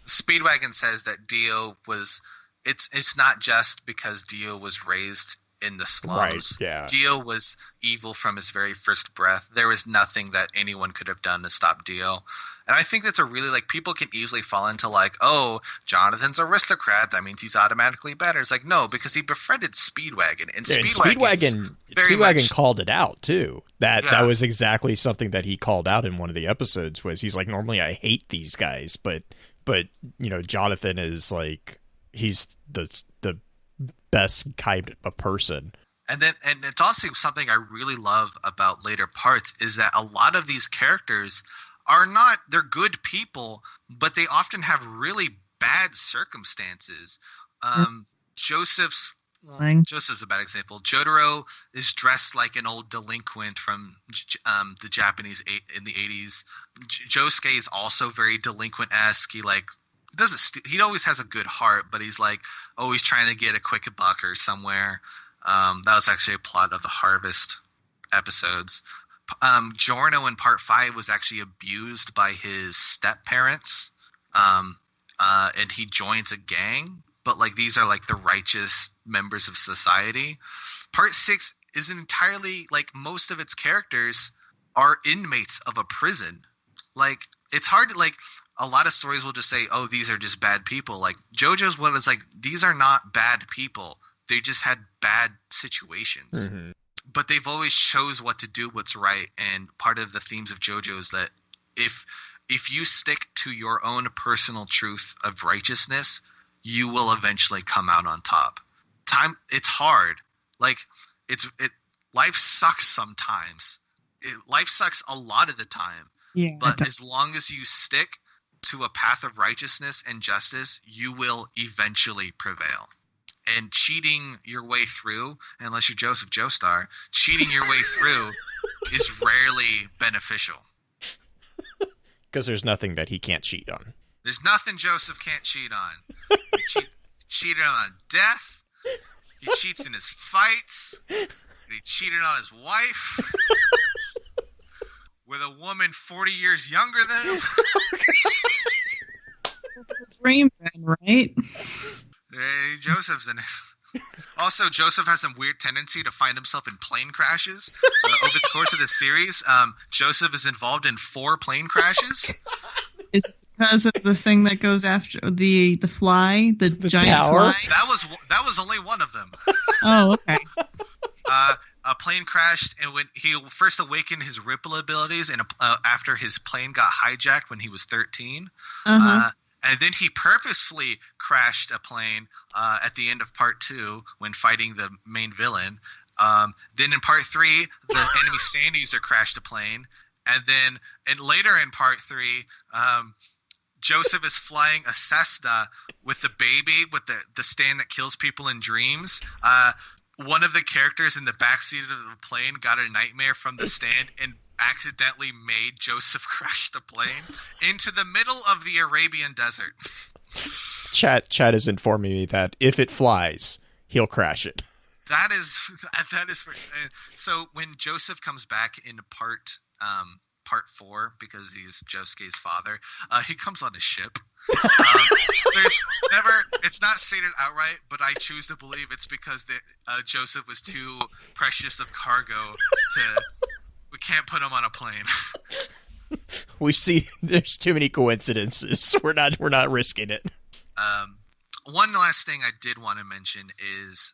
E: Speedwagon says that Dio was. It's not just because Dio was raised in the slums.
B: Right, yeah.
E: Dio was evil from his very first breath. There was nothing that anyone could have done to stop Dio. And I think that's a really, people can easily fall into oh, Jonathan's aristocrat, that means he's automatically better. It's no, because he befriended Speedwagon. And
B: Speedwagon called it out, too. That was exactly something that he called out in one of the episodes, was he's normally I hate these guys, but Jonathan is he's the best kind of person.
E: And it's also something I really love about later parts, is that a lot of these characters they're good people, but they often have really bad circumstances. Joseph's a bad example. Jotaro is dressed like an old delinquent from the Japanese in the 80s. Josuke is also very delinquent-esque. He always has a good heart, but he's always trying to get a quick buck or somewhere. That was actually a plot of the Harvest episodes. Giorno in part 5 was actually abused by his step parents, and he joins a gang, but like these are like the righteous members of society. Part 6 is entirely like most of its characters are inmates of a prison. Like it's hard to like a lot of stories will just say, oh, these are just bad people. Like JoJo's one is like, these are not bad people. They just had bad situations. Mm-hmm. But they've always chose what to do, what's right. And part of the themes of JoJo is that if you stick to your own personal truth of righteousness, you will eventually come out on top. It's hard. Like life sucks sometimes. Life sucks a lot of the time. Yeah, but as long as you stick to a path of righteousness and justice, you will eventually prevail. And cheating your way through, unless you're Joseph Joestar, cheating your way through is rarely beneficial.
B: Because there's nothing that he can't cheat on.
E: There's nothing Joseph can't cheat on. He cheated on death. He cheats in his fights. And he cheated on his wife. With a woman 40 years younger than him.
D: Dream Ben, right?
E: Hey, Joseph's in it. Also, Joseph has some weird tendency to find himself in plane crashes. Over the course of the series, Joseph is involved in 4 plane crashes.
D: Is it because of the thing that goes after the fly, the giant
B: tower?
D: fly?
E: That was only one of them.
D: Oh, okay.
E: A plane crashed, and when he first awakened his ripple abilities, and after his plane got hijacked when he was 13. Uh-huh. And then he purposefully crashed a plane at the end of part 2 when fighting the main villain. Then in part 3, the enemy Sand User crashed a plane. And later in part 3, Joseph is flying a Cessna with the baby, with the stand that kills people in dreams. One of the characters in the backseat of the plane got a nightmare from the stand and accidentally made Joseph crash the plane into the middle of the Arabian desert.
B: Chat is informing me that if it flies, he'll crash it.
E: That is so when Joseph comes back in part 4, because he's Josuke's father, he comes on a ship. It's not stated outright, but I choose to believe it's because Joseph was too precious of cargo we can't put him on a plane.
B: We see there's too many coincidences. We're not risking it.
E: One last thing I did want to mention is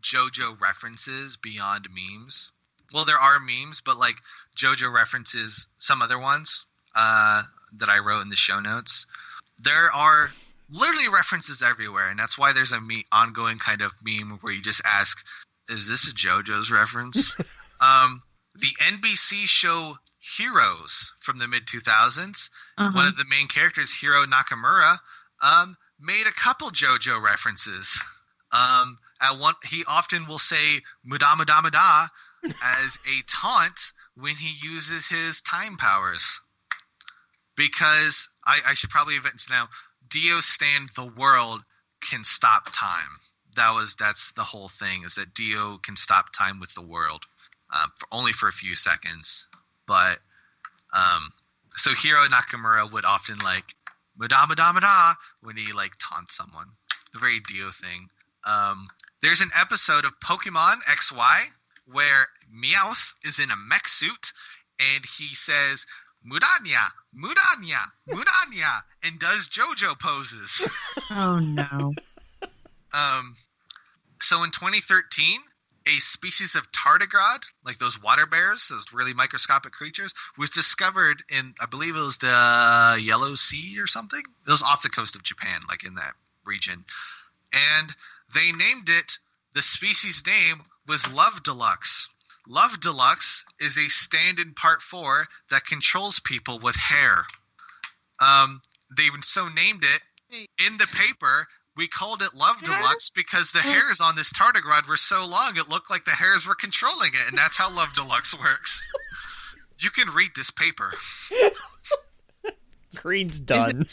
E: JoJo references beyond memes. Well, there are memes, but like JoJo references some other ones that I wrote in the show notes. There are literally references everywhere, and that's why there's a ongoing kind of meme where you just ask, is this a JoJo's reference? The NBC show Heroes from the mid-2000s, one of the main characters, Hiro Nakamura, made a couple JoJo references. He often will say "muda muda muda" as a taunt when he uses his time powers. Because I should probably mention now, Dio stand the world can stop time. That's the whole thing, is that Dio can stop time with the world, only for a few seconds. But so Hiro Nakamura would often like "muda muda muda" when he like taunts someone. A very Dio thing. There's an episode of Pokemon XY where Meowth is in a mech suit and he says "Mudanya, Mudanya, Mudanya," and does JoJo poses.
D: Oh no.
E: So in 2013, a species of tardigrade, like those water bears, those really microscopic creatures, was discovered in, I believe it was the Yellow Sea or something. It was off the coast of Japan, like in that region. And they named it, the species name was Love Deluxe. Love Deluxe is a stand in part 4 that controls people with hair. They so named it in the paper. We called it Love Deluxe because the hairs on this tardigrade were so long it looked like the hairs were controlling it, and that's how Love Deluxe works. You can read this paper.
B: Green's done.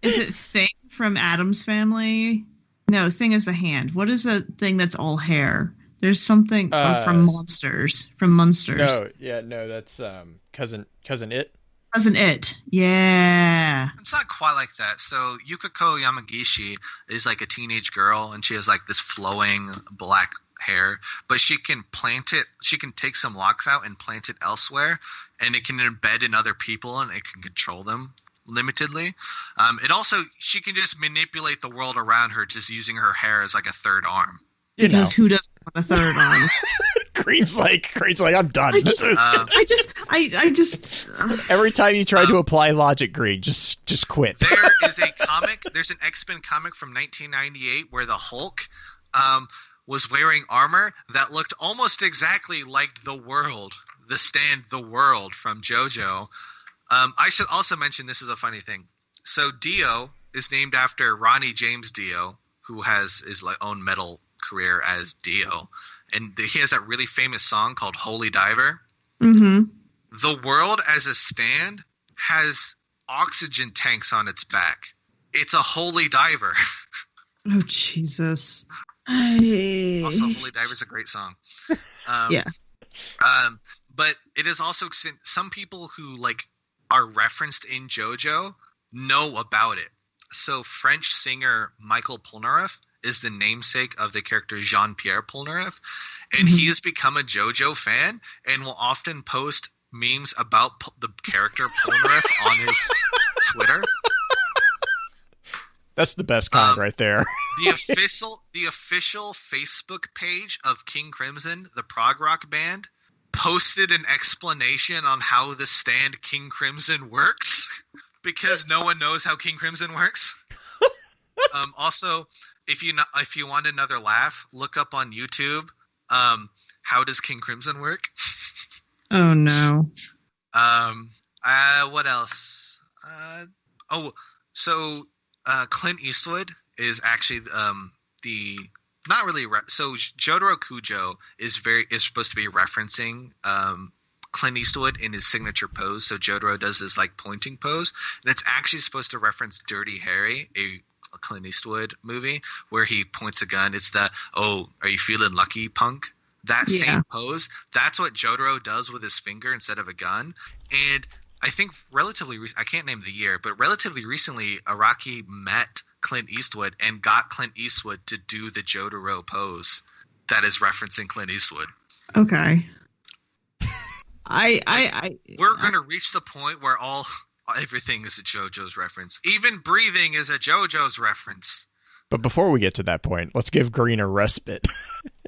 D: Is it Thing from Addams Family? No, Thing is the hand. What is the thing that's all hair? There's something from Monsters. From Munsters.
B: No, that's Cousin It.
D: Cousin It. Yeah.
E: It's not quite like that. So Yukiko Yamagishi is like a teenage girl, and she has like this flowing black hair, but she can take some locks out and plant it elsewhere, and it can embed in other people, and it can control them limitedly. She can just manipulate the world around her just using her hair as like a third arm.
D: Because who doesn't want a third arm?
B: Green's like, I'm done.
D: I just
B: every time you try to apply logic, Green, just quit.
E: There is a comic. There's an X-Men comic from 1998 where the Hulk was wearing armor that looked almost exactly like the World from JoJo. I should also mention, this is a funny thing. So Dio is named after Ronnie James Dio, who has his own metal career as Dio, and he has that really famous song called Holy Diver.
D: Mm-hmm.
E: The World as a stand has oxygen tanks on its back. It's a holy diver.
D: Oh, Jesus.
E: Also, Holy Diver is a great song.
D: Yeah.
E: But it is also, some people who are referenced in JoJo know about it. So French singer Michael Polnareff is the namesake of the character Jean-Pierre Polnareff, and he has become a JoJo fan and will often post memes about the character Polnareff on his Twitter.
B: That's the best kind right there.
E: The official Facebook page of King Crimson, the prog rock band, posted an explanation on how the stand King Crimson works, because no one knows how King Crimson works. Also, if you want another laugh, look up on YouTube, how does King Crimson work?
D: Oh no.
E: What else? Clint Eastwood is actually not really. So Jotaro Kujo is supposed to be referencing Clint Eastwood in his signature pose. So Jotaro does his pointing pose, and it's actually supposed to reference Dirty Harry, a Clint Eastwood movie where he points a gun. It's the are you feeling lucky, punk? That same pose. That's what Jotaro does with his finger instead of a gun. And I think I can't name the year, but relatively recently, Araki met Clint Eastwood and got Clint Eastwood to do the Jotaro pose that is referencing Clint Eastwood.
D: Okay.
E: We're going to reach the point where everything is a JoJo's reference. Even breathing is a JoJo's reference.
B: But before we get to that point, let's give Green a respite.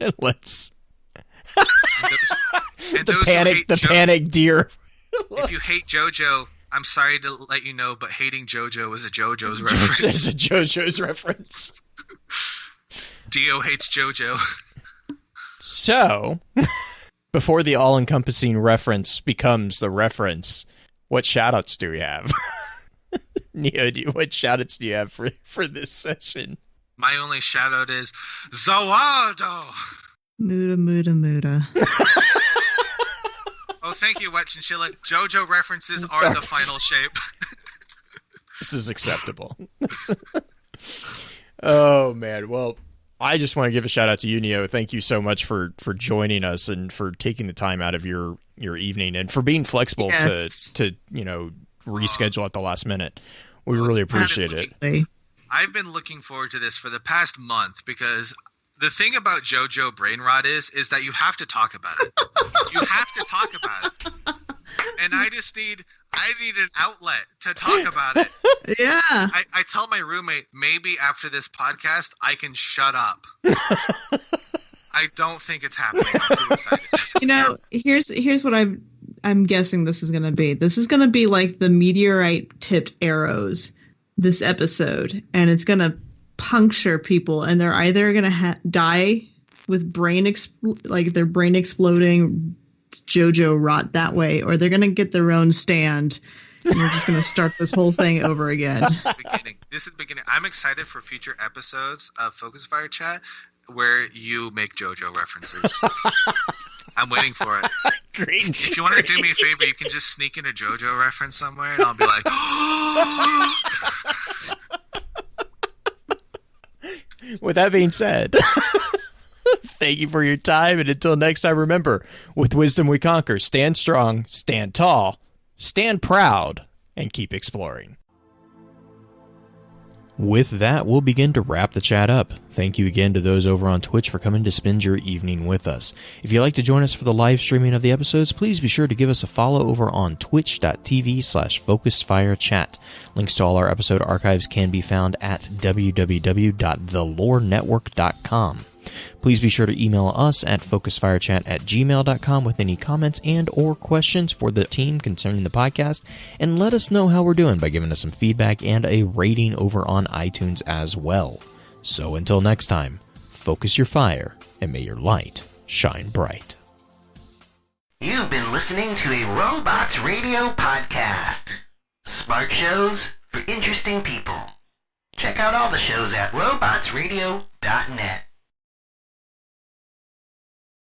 B: And let's... the panic deer.
E: If you hate JoJo, I'm sorry to let you know, but hating JoJo is a JoJo's reference.
B: It's a JoJo's reference.
E: Dio hates JoJo.
B: So, before the all-encompassing reference becomes the reference, what shoutouts do we have? Neo, what shoutouts do you have for this session?
E: My only shoutout is Zawado!
D: Muda.
E: Oh, thank you, Wet Chinchilla. JoJo references are the final shape.
B: This is acceptable. Oh, man. Well, I just want to give a shout out to you, Neo. Thank you so much for joining us and for taking the time out of your evening and for being flexible to reschedule at the last minute. We really appreciate it.
E: I've been looking forward to this for the past month because the thing about JoJo Brainrot is that you have to talk about it. You have to talk about it. And I need an outlet to talk about it.
D: Yeah.
E: I tell my roommate, maybe after this podcast, I can shut up. I don't think it's happening. I'm too excited.
D: Here's what I'm guessing this is going to be. This is going to be like the meteorite-tipped arrows this episode, and it's going to puncture people, and they're either going to die with their brain exploding JoJo rot that way, or they're going to get their own stand, and we're just going to start this whole thing over again.
E: This is the beginning. I'm excited for future episodes of Focus Fire Chat where you make JoJo references. I'm waiting for it.
B: Great.
E: If you want to do me a favor, you can just sneak in a JoJo reference somewhere, and I'll be like,
B: With that being said, thank you for your time, and until next time, remember, with wisdom we conquer. Stand strong, stand tall, stand proud, and keep exploring. With that, we'll begin to wrap the chat up. Thank you again to those over on Twitch for coming to spend your evening with us. If you'd like to join us for the live streaming of the episodes, please be sure to give us a follow over on twitch.tv/FocusedFireChat. Links to all our episode archives can be found at www.thelorenetwork.com. Please be sure to email us at FocusFireChat@gmail.com with any comments and or questions for the team concerning the podcast, and let us know how we're doing by giving us some feedback and a rating over on iTunes as well. So until next time, focus your fire and may your light shine bright.
F: You've been listening to a Robots Radio podcast. Smart shows for interesting people. Check out all the shows at robotsradio.net.